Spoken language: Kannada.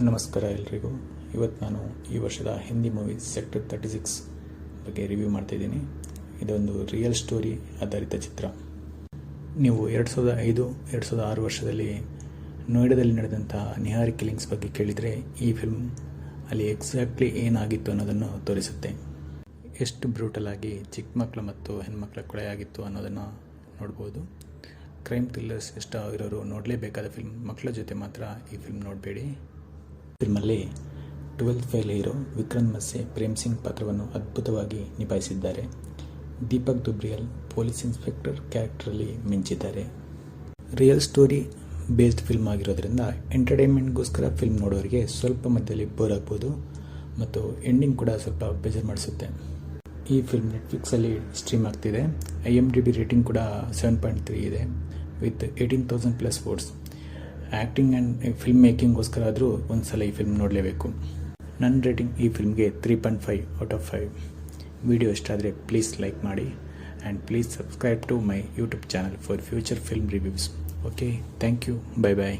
ನಮಸ್ಕಾರ ಎಲ್ರಿಗೂ. ಇವತ್ತು ನಾನು ಈ ವರ್ಷದ ಹಿಂದಿ ಮೂವಿ ಸೆಕ್ಟರ್ 36 ಬಗ್ಗೆ ರಿವ್ಯೂ ಮಾಡ್ತಾಯಿದ್ದೀನಿ. ಇದೊಂದು ರಿಯಲ್ ಸ್ಟೋರಿ ಆಧಾರಿತ ಚಿತ್ರ. ನೀವು 2005-2006 ವರ್ಷದಲ್ಲಿ ನೋಯ್ಡಾದಲ್ಲಿ ನಡೆದಂತಹ ನಿಹಾರಿ ಕಿಲ್ಲಿಂಗ್ಸ್ ಬಗ್ಗೆ ಕೇಳಿದರೆ ಈ ಫಿಲ್ಮ್ ಅಲ್ಲಿ ಎಕ್ಸಾಕ್ಟ್ಲಿ ಏನಾಗಿತ್ತು ಅನ್ನೋದನ್ನು ತೋರಿಸುತ್ತೆ. ಎಷ್ಟು ಬ್ರೂಟಲ್ ಆಗಿ ಚಿಕ್ಕ ಮಕ್ಕಳು ಮತ್ತು ಹೆಣ್ಮಕ್ಳ ಕೊಲೆ ಆಗಿತ್ತು ಅನ್ನೋದನ್ನು ನೋಡ್ಬೋದು. ಕ್ರೈಮ್ ಥ್ರಿಲ್ಲರ್ಸ್ ಇಷ್ಟ ಇರೋರು ನೋಡಲೇಬೇಕಾದ ಫಿಲ್ಮ್. ಮಕ್ಕಳ ಜೊತೆ ಮಾತ್ರ ಈ ಫಿಲ್ಮ್ ನೋಡಬೇಡಿ. ಫಿಲ್ಮಲ್ಲಿ 12th fail hero Vikram Massey Prem Singh ಪಾತ್ರವನ್ನು ಅದ್ಭುತವಾಗಿ ನಿಭಾಯಿಸಿದ್ದಾರೆ. ದೀಪಕ್ ದುಬ್ರಿಯಲ್ ಪೊಲೀಸ್ ಇನ್ಸ್ಪೆಕ್ಟರ್ ಕ್ಯಾರೆಕ್ಟರಲ್ಲಿ ಮಿಂಚಿದ್ದಾರೆ. ರಿಯಲ್ ಸ್ಟೋರಿ ಬೇಸ್ಡ್ ಫಿಲ್ಮ್ ಆಗಿರೋದ್ರಿಂದ ಎಂಟರ್ಟೈನ್ಮೆಂಟ್ಗೋಸ್ಕರ ಫಿಲ್ಮ್ ನೋಡೋರಿಗೆ ಸ್ವಲ್ಪ ಮಧ್ಯದಲ್ಲಿ ಬೋರ್ ಆಗ್ಬೋದು ಮತ್ತು ಎಂಡಿಂಗ್ ಕೂಡ ಸ್ವಲ್ಪ ಬೇಜಾರು ಮಾಡಿಸುತ್ತೆ. ಈ ಫಿಲ್ಮ್ ನೆಟ್ಫ್ಲಿಕ್ಸಲ್ಲಿ ಸ್ಟ್ರೀಮ್ ಆಗ್ತಿದೆ. IMDb ರೇಟಿಂಗ್ ಕೂಡ 7.3 ಇದೆ with 18,000+ votes. Acting and film ಮೇಕಿಂಗ್ಗೋಸ್ಕರ ಆದರೂ ಒಂದು ಸಲ ಈ ಫಿಲ್ಮ್ ನೋಡಲೇಬೇಕು. ನನ್ನ ರೇಟಿಂಗ್ ಈ ಫಿಲ್ಮ್ಗೆ 3.5/5. ವಿಡಿಯೋ ಇಷ್ಟ ಆದರೆ ಪ್ಲೀಸ್ ಲೈಕ್ ಮಾಡಿ and please subscribe to my YouTube channel for future film reviews. Okay, thank you, bye bye.